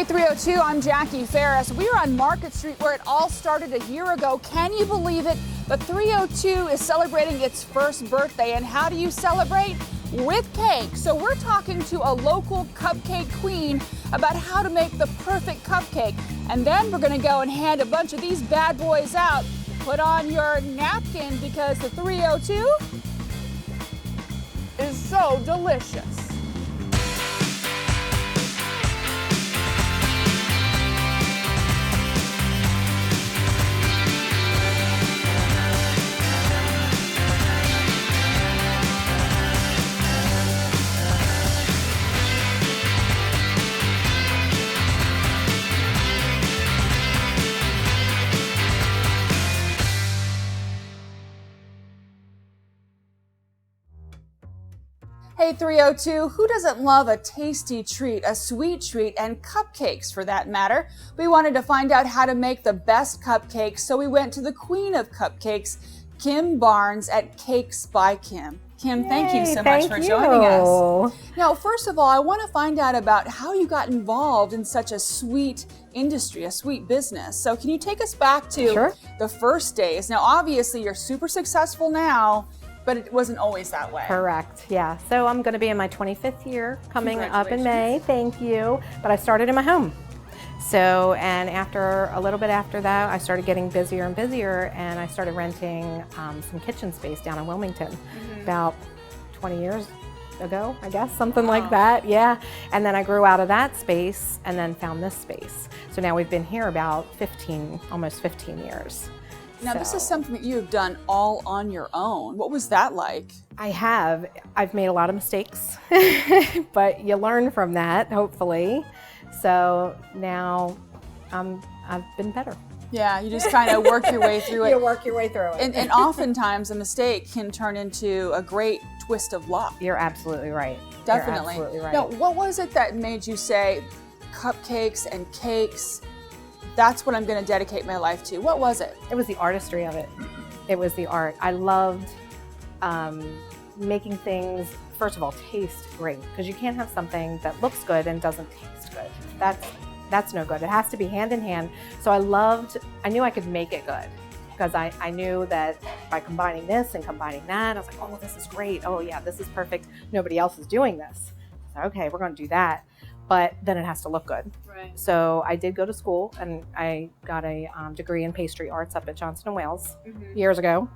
Hey 302, I'm Jackie Ferris. We're on Market Street where it all started a year ago. Can you believe it? The 302 is celebrating its first birthday, and how do you celebrate? With cake. So we're talking to a local cupcake queen about how to make the perfect cupcake. And then we're gonna go and hand a bunch of these bad boys out. Put on your napkin because the 302 is so delicious. Hey 302, who doesn't love a tasty treat, a sweet treat, and cupcakes for that matter? We wanted to find out how to make the best cupcakes, so we went to the queen of cupcakes, Kim Barnes at Cakes by Kim. Kim, thank you so much for joining us. Now, first of all, I want to find out about how you got involved in such a sweet industry, a sweet business. So can you take us back to the first days? Now, obviously, you're super successful now, but it wasn't always that way. Correct, yeah. So I'm gonna be in my 25th year coming up in May, thank you. But I started in my home. So, and after a little bit after that, I started getting busier and busier, and I started renting some kitchen space down in Wilmington about 20 years ago, I guess, something like that, yeah. And then I grew out of that space and then found this space. So now we've been here about almost 15 years. Now, this is something that you've done all on your own. What was that like? I've made a lot of mistakes, but you learn from that, hopefully. So now I've been better. Yeah, you just kind of work your way through it. You work your way through it. And oftentimes a mistake can turn into a great twist of luck. You're absolutely right. Definitely. You're absolutely right. Now, what was it that made you say cupcakes and cakes, that's what I'm going to dedicate my life to? What was it? It was the artistry of it. It was the art. I loved making things, first of all, taste great, because you can't have something that looks good and doesn't taste good. That's no good. It has to be hand in hand. So I knew I could make it good, because I knew that by combining this and combining that, I was like, oh, this is great. Oh yeah, this is perfect. Nobody else is doing this. So, okay, we're going to do that. But then it has to look good. Right. So I did go to school, and I got a degree in pastry arts up at Johnson & Wales years ago.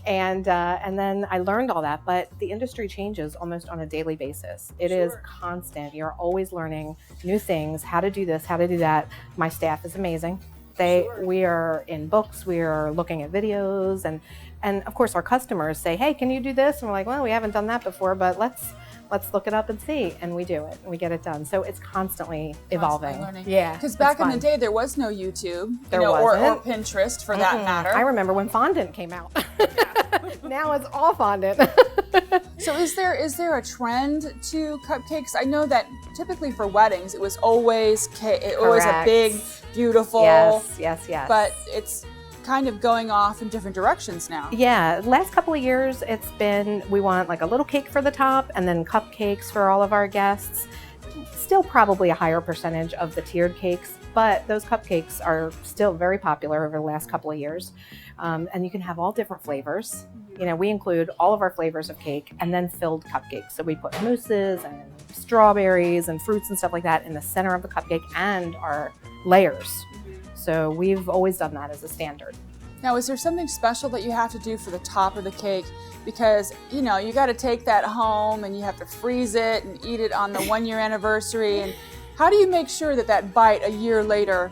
And then I learned all that, but the industry changes almost on a daily basis. It is constant. You're always learning new things, how to do this, how to do that. My staff is amazing. We are in books, we are looking at videos, and of course our customers say, hey, can you do this? And we're like, well, we haven't done that before, but let's look it up and see, and we do it, and we get it done. So it's constantly evolving. Yeah, because back in the day, there was no YouTube, or Pinterest for that matter. I remember when fondant came out. Now it's all fondant. So is there a trend to cupcakes? I know that typically for weddings, it was always a big, beautiful. Yes. But it's kind of going off in different directions now. Yeah, last couple of years it's been, we want like a little cake for the top and then cupcakes for all of our guests. Still probably a higher percentage of the tiered cakes, but those cupcakes are still very popular over the last couple of years. And you can have all different flavors. You know, we include all of our flavors of cake and then filled cupcakes. So we put mousses and strawberries and fruits and stuff like that in the center of the cupcake and our layers. So we've always done that as a standard. Now, is there something special that you have to do for the top of the cake? Because, you got to take that home and you have to freeze it and eat it on the 1-year anniversary. And how do you make sure that that bite a year later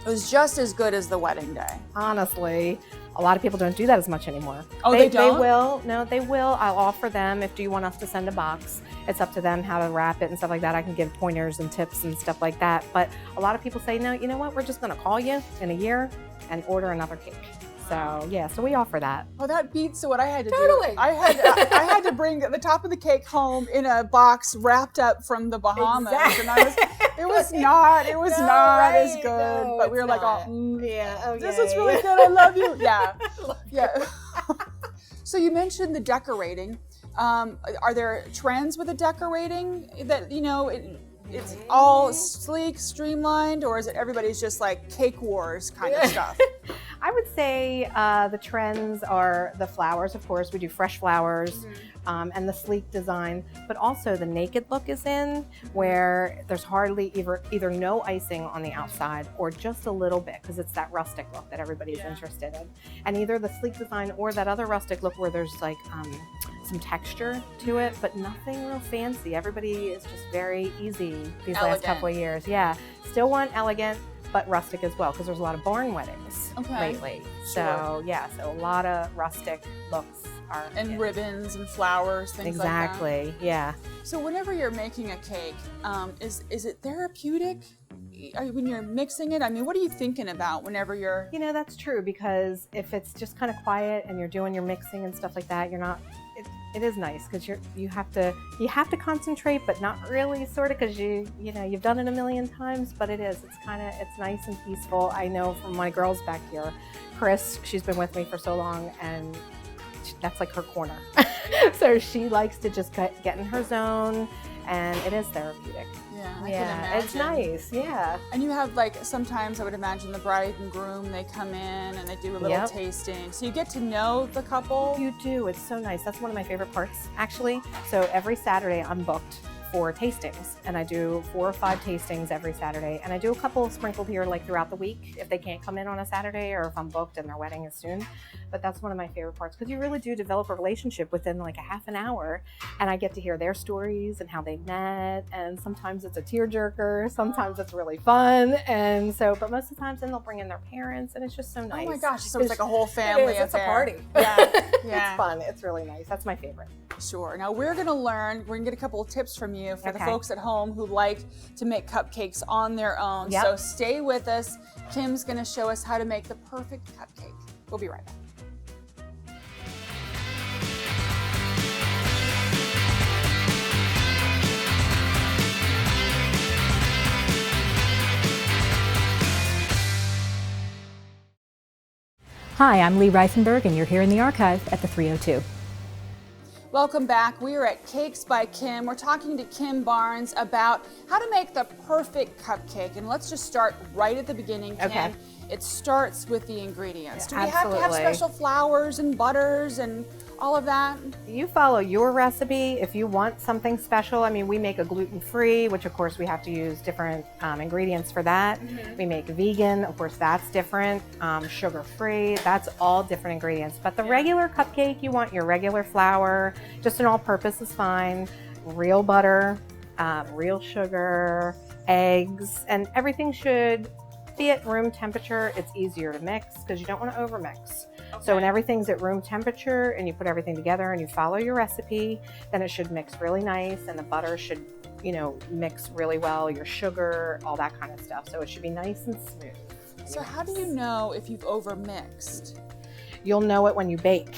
is just as good as the wedding day? Honestly, a lot of people don't do that as much anymore. Oh, they don't? They will. No, they will. I'll offer them, do you want us to send a box? It's up to them how to wrap it and stuff like that. I can give pointers and tips and stuff like that. But a lot of people say, no, you know what? We're just going to call you in a year and order another cake. So yeah, so we offer that. Well, that beats what I had to do. I had to bring the top of the cake home in a box wrapped up from the Bahamas, and it was not as good. No, but we were like, this is really yeah. good. I love you. Yeah. So you mentioned the decorating. Are there trends with the decorating that it's all sleek, streamlined, or is it everybody's just like cake wars kind of stuff? I would say the trends are the flowers, of course. We do fresh flowers and the sleek design, but also the naked look is in, where there's hardly either no icing on the outside or just a little bit, because it's that rustic look that everybody's interested in. And either the sleek design or that other rustic look where there's like some texture to it, but nothing real fancy. Everybody is just very easy these last couple of years. Yeah, still want elegant, but rustic as well, because there's a lot of barn weddings lately. So yeah, so a lot of rustic looks are and ribbons and flowers, things like that. Exactly, yeah. So whenever you're making a cake, is it therapeutic when you're mixing it? I mean, what are you thinking about whenever you're... You know, that's true, because if it's just kind of quiet and you're doing your mixing and stuff like that, you're not... It is nice, because you have to concentrate, but not really, sort of, because you know you've done it a million times. But it's nice and peaceful. I know from my girls back here, Chris, she's been with me for so long, and that's like her corner. So she likes to just get in her zone, and it is therapeutic. Yeah, I can imagine. It's nice. Yeah. And you have, like, sometimes I would imagine the bride and groom, they come in and they do a little tasting. So you get to know the couple. You do. It's so nice. That's one of my favorite parts, actually. So every Saturday I'm booked for tastings, and I do 4 or 5 tastings every Saturday, and I do a couple sprinkled here like throughout the week if they can't come in on a Saturday, or if I'm booked and their wedding is soon. But that's one of my favorite parts, because you really do develop a relationship within like a half an hour, and I get to hear their stories and how they met, and sometimes it's a tearjerker, sometimes it's really fun, and so, but most of the times then they'll bring in their parents, and it's just so nice. Oh my gosh, so it's like a whole family affair. It's a party. Yeah. It's fun. It's really nice. That's my favorite. Sure. Now we're going to get a couple of tips from you for the folks at home who like to make cupcakes on their own. So stay with us. Kim's going to show us how to make the perfect cupcake. We'll be right back. Hi, I'm Lee Reisenberg, and you're here in the archive at the 302. Welcome back. We are at Cakes by Kim. We're talking to Kim Barnes about how to make the perfect cupcake. And let's just start right at the beginning, Kim. Okay. It starts with the ingredients. Do we Absolutely. have to have special flours and butters and all of that? You follow your recipe. If you want something special, I mean, we make a gluten-free, which of course we have to use different ingredients for that. We make vegan, of course that's different. Sugar-free, that's all different ingredients. But the regular cupcake, you want your regular flour, just an all-purpose is fine. Real butter, real sugar, eggs, and everything should be at room temperature. It's easier to mix because you don't want to overmix. So when everything's at room temperature and you put everything together and you follow your recipe, then it should mix really nice, and the butter should, you know, mix really well, your sugar, all that kind of stuff. So it should be nice and smooth. So how do you know if you've overmixed? You'll know it when you bake.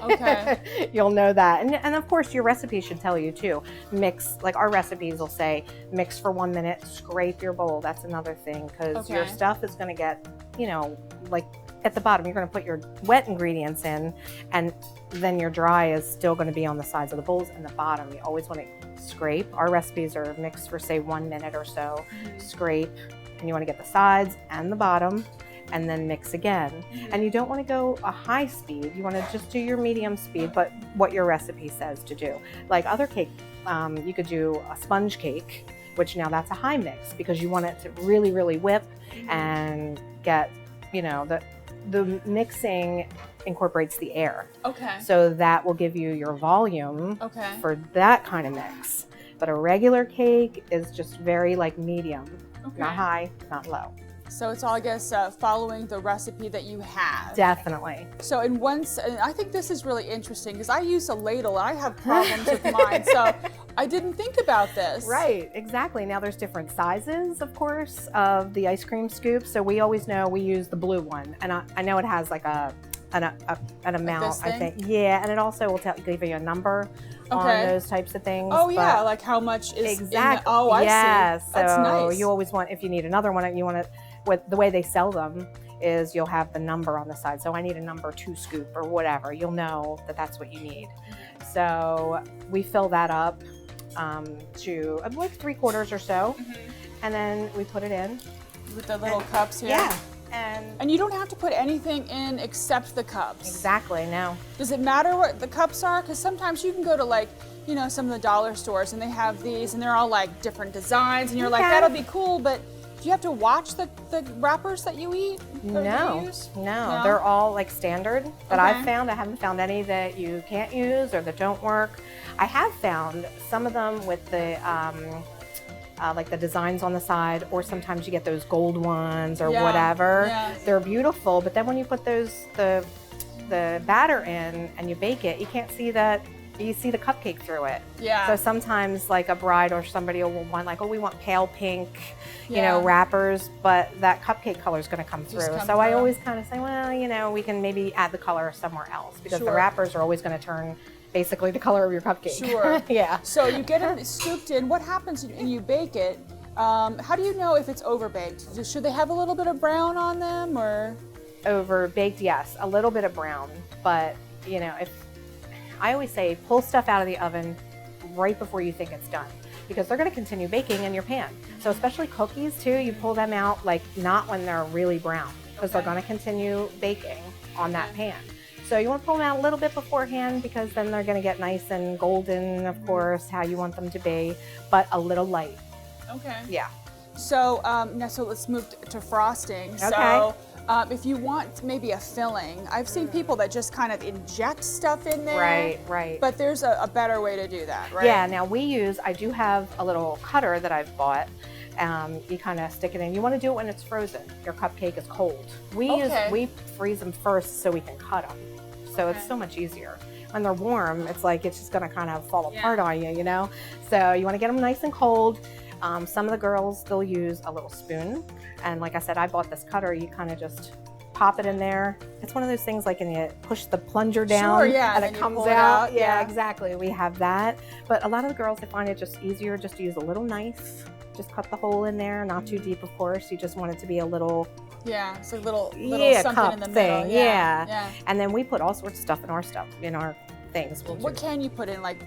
Okay. You'll know that. And of course your recipe should tell you too. Mix, like our recipes will say, mix for 1 minute, scrape your bowl. That's another thing, because your stuff is gonna get, you know, like at the bottom, you're gonna put your wet ingredients in, and then your dry is still gonna be on the sides of the bowls and the bottom. You always wanna scrape. Our recipes are mixed for say 1 minute or so, scrape, and you wanna get the sides and the bottom, and then mix again. And you don't want to go a high speed. You want to just do your medium speed, but what your recipe says to do. Like other cake, you could do a sponge cake, which now that's a high mix because you want it to really, really whip and get, you know, the mixing incorporates the air. Okay. So that will give you your volume for that kind of mix. But a regular cake is just very like medium, not high, not low. So it's all, I guess, following the recipe that you have. Definitely. So in I think this is really interesting because I use a ladle and I have problems with mine. So I didn't think about this. Right, exactly. Now there's different sizes, of course, of the ice cream scoop. So we always know we use the blue one. And I know it has like an amount, I think. Yeah, and it also will give you a number on those types of things. Oh yeah, like how much is exactly. Oh, I see. So that's nice. You always want, if you need another one, you want to, with the way they sell them is you'll have the number on the side. So I need a number 2 scoop or whatever. You'll know that that's what you need. So we fill that up to like 3/4 or so. And then we put it in. With the little cups here? Yeah. And you don't have to put anything in except the cups. Exactly, no. Does it matter what the cups are? Because sometimes you can go to like, you know, some of the dollar stores and they have these and they're all like different designs and you're like, that'll be cool, but do you have to watch the wrappers that you eat? No, they're all like standard that I've found. I haven't found any that you can't use or that don't work. I have found some of them with the like the designs on the side, or sometimes you get those gold ones or whatever. Yeah. They're beautiful, but then when you put the batter in and you bake it, you can't see that. You see the cupcake through it. Yeah. So sometimes like a bride or somebody will want like, oh, we want pale pink, you know, wrappers, but that cupcake color is going to come through. So I always kind of say, well, you know, we can maybe add the color somewhere else, because the wrappers are always going to turn basically the color of your cupcake. Sure. Yeah. So you get it scooped in. What happens when you bake it? How do you know if it's overbaked? Should they have a little bit of brown on them, or? Overbaked, yes, a little bit of brown, but you know, if I always say pull stuff out of the oven right before you think it's done, because they're going to continue baking in your pan. So especially cookies too, you pull them out like not when they're really brown, because they're going to continue baking on that pan. So you want to pull them out a little bit beforehand, because then they're going to get nice and golden, of course, how you want them to be, but a little light. Okay. Yeah. So now, so let's move to frosting. Okay. So if you want maybe a filling, I've seen people that just kind of inject stuff in there. Right, right. But there's a better way to do that, right? Yeah, now I do have a little cutter that I've bought. You kind of stick it in. You want to do it when it's frozen. Your cupcake is cold. We freeze them first so we can cut them. So it's so much easier. When they're warm, it's like it's just going to kind of fall apart on you, you know? So you want to get them nice and cold. Some of the girls, they'll use a little spoon. And like I said, I bought this cutter. You kind of just pop it in there. It's one of those things like, and you push the plunger down and it comes out. Yeah, exactly. We have that. But a lot of the girls, they find it just easier just to use a little knife. Just cut the hole in there, not too deep, of course. You just want it to be a little, it's a little something cup in the thing. middle. Yeah. And then we put all sorts of stuff in our things. What can you put in, like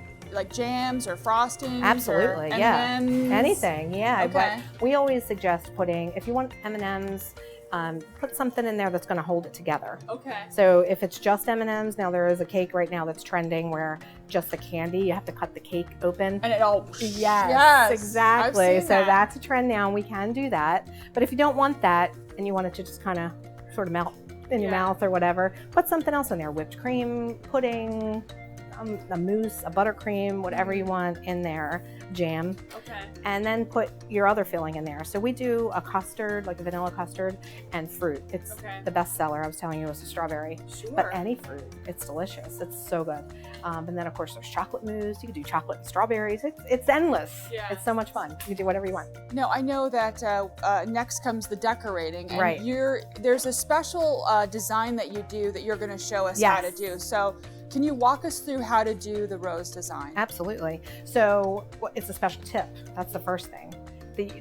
jams or frostings? Absolutely, or yeah. M&Ms? Anything, yeah. Okay. But we always suggest putting, if you want M&Ms, put something in there that's going to hold it together. Okay. So if it's just M&Ms, now there is a cake right now that's trending where just the candy, you have to cut the cake open. And it all, yes, exactly. I've seen So that. that's a trend now, and we can do that. But if you don't want that and you want it to just kind of sort of melt in your mouth or whatever, put something else in there, whipped cream, pudding, a mousse, a buttercream, whatever you want in there, jam. Okay. And then put your other filling in there. So we do a custard, like a vanilla custard, and fruit. It's the best seller. I was telling you, it was a strawberry. Sure. But any fruit, it's delicious. It's so good. And then of course there's chocolate mousse. You can do chocolate and strawberries. It's endless. Yeah. It's so much fun. You can do whatever you want. Now, I know that next comes the decorating, and Right. there's a special design that you do that you're going to show us how to do. So can you walk us through how to do the rose design? Absolutely. So it's a special tip. That's the first thing.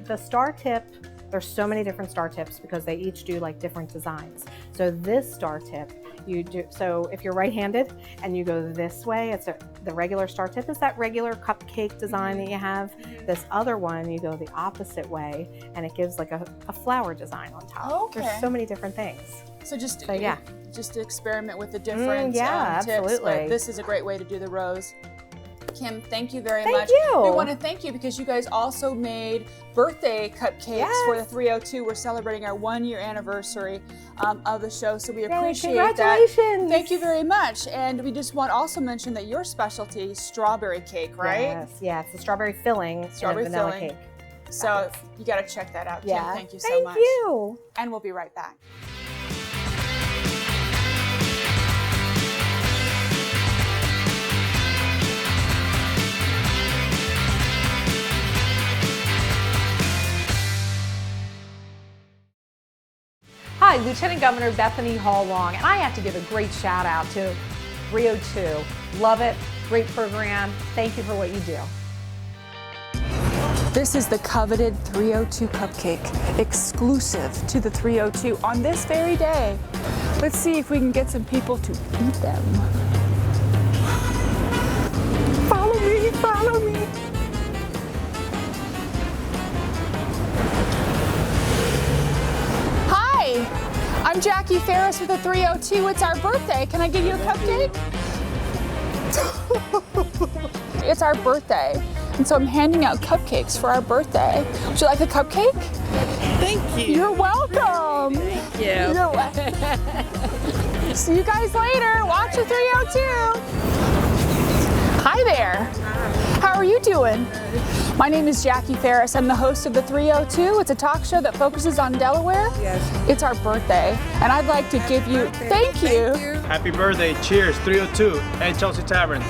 The star tip, there's so many different star tips because they each do like different designs. So this star tip, you do, so if you're right-handed and you go this way, the regular star tip is that regular cupcake design that you have. This other one, you go the opposite way and it gives like a flower design on top. Okay. There's so many different things. So just to experiment with the different tips. Absolutely. But this is a great way to do the rose. Kim, thank you very Thank much. you. We want to thank you because you guys also made birthday cupcakes for the 302. We're celebrating our 1-year anniversary of the show, so we appreciate congratulations. that. Thank you very much. And we just want to also mention that your specialty is strawberry cake, right? Yes, it's a strawberry filling and a vanilla cake. So you got to check that out, Kim. Yeah. Thank you so much. Thank you. And we'll be right back. Hi, Lieutenant Governor Bethany Hall Long, and I have to give a great shout out to 302. Love it, great program. Thank you for what you do. This is the coveted 302 cupcake, exclusive to the 302 on this very day. Let's see if we can get some people to eat them. Follow me, follow me. I'm Jackie Ferris with the 302. It's our birthday. Can I give you a cupcake? It's our birthday, and so I'm handing out cupcakes for our birthday. Would you like a cupcake? Thank you. You're welcome. Thank you. You're welcome. See you guys later. Watch the 302. Hi there. How are you doing? My name is Jackie Ferris. I'm the host of the 302. It's a talk show that focuses on Delaware. Yes. It's our birthday, and I'd like to give you, thank you. Happy birthday, cheers, 302 at Chelsea Tavern.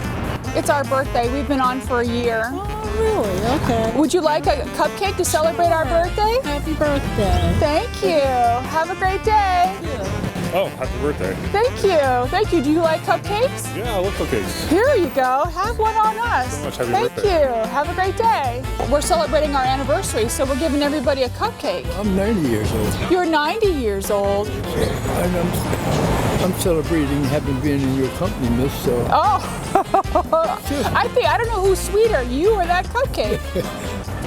It's our birthday. We've been on for a year. Oh, really? Okay. Would you like a cupcake to celebrate our birthday? Happy birthday. Thank you. Have a great day. Oh, happy birthday. Thank you. Thank you. Do you like cupcakes? Yeah, I love cupcakes. Here you go. Have one on us. So much. Happy Thank birthday. you. Have a great day. We're celebrating our anniversary, so we're giving everybody a cupcake. I'm 90 years old. You're 90 years old. And I'm celebrating having been in your company, miss, so. Oh, I don't know who's sweeter, you or that cupcake.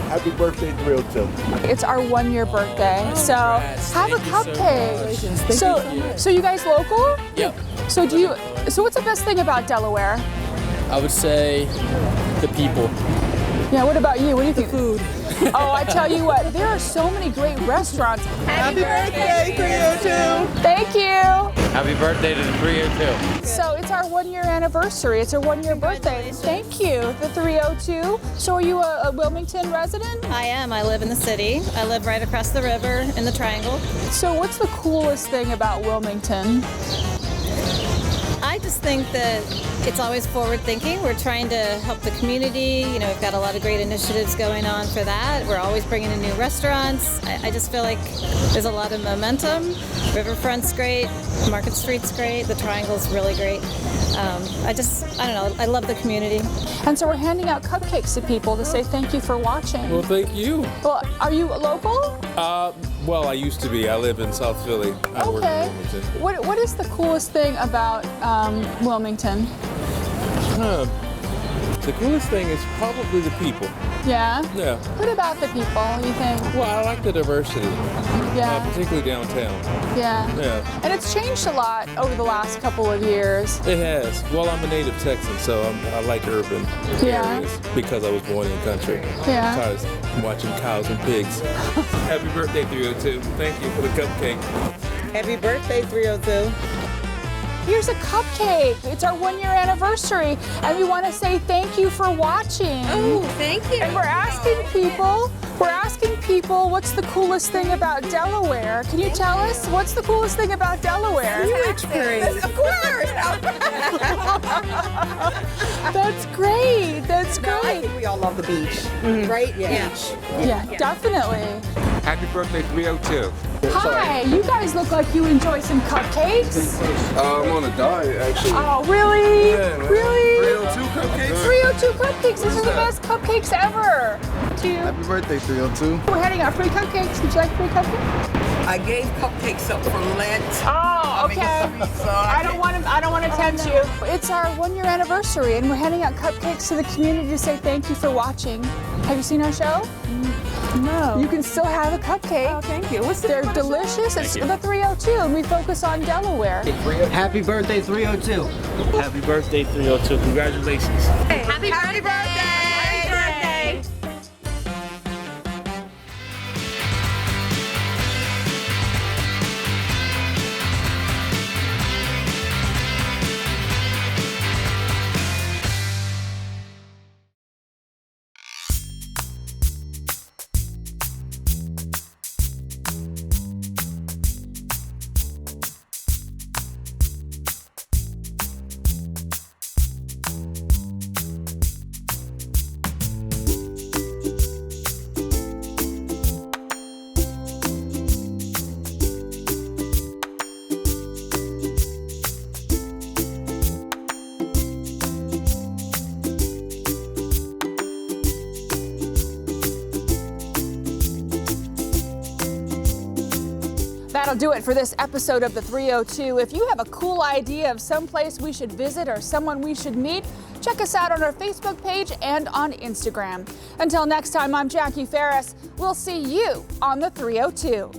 Happy birthday, 302. It's our 1 year birthday, so have a cupcake. So you guys local? Yep. So what's the best thing about Delaware? I would say the people. Yeah, what about you? What do you think? Food. Oh, I tell you what, there are so many great restaurants. Happy birthday, 302. Thank you. Happy birthday to the 302. So it's our 1 year anniversary. It's our 1 year birthday. Thank you, the 302. So are you a Wilmington resident? I am. I live in the city. I live right across the river in the Triangle. So what's the coolest thing about Wilmington? I just think that it's always forward thinking. We're trying to help the community. You know, we've got a lot of great initiatives going on for that. We're always bringing in new restaurants. I just feel like there's a lot of momentum. Riverfront's great. Market Street's great. The Triangle's really great. I don't know. I love the community. And so we're handing out cupcakes to people to say thank you for watching. Well, thank you. Well, are you local? Well, I used to be. I live in South Philly. I work in Okay. Wilmington. What is the coolest thing about Wilmington? The coolest thing is probably the people. Yeah? Yeah. What about the people, you think? Well, I like the diversity, Yeah. particularly downtown. Yeah. Yeah, And it's changed a lot over the last couple of years. it has. Well, I'm a native Texan, so I like urban Yeah. areas because I was born in the country. Yeah. So I was watching cows and pigs. Happy birthday, 302. Thank you for the cupcake. Happy birthday, 302. Here's a cupcake. It's our 1 year anniversary, and we want to say thank you for watching. Oh, thank you. And we're asking people what's the coolest thing about Delaware. Can you tell us what's the coolest thing about Delaware? Of course. That's great. That's I great. think we all love the beach, right? Yeah. Yeah, definitely. Happy birthday, 302. Hi, you guys look like you enjoy some cupcakes. I'm on a diet, actually. Oh, really? Yeah, man. Really? 302 cupcakes? 302 cupcakes. These are the best cupcakes ever. Happy birthday, 302. We're handing out free cupcakes. Would you like free cupcakes? I gave cupcakes up for Lent. Oh, okay. So I don't want to tempt you. It's our 1 year anniversary, and we're handing out cupcakes to the community to say thank you for watching. Have you seen our show? No. You can still have a cupcake. Oh, thank you. What's the They're delicious. It's the 302, and we focus on Delaware. Happy birthday, 302. Happy birthday, 302. Congratulations. Happy birthday. That'll do it for this episode of the 302. If you have a cool idea of someplace we should visit or someone we should meet, check us out on our Facebook page and on Instagram. Until next time, I'm Jackie Ferris. We'll see you on the 302.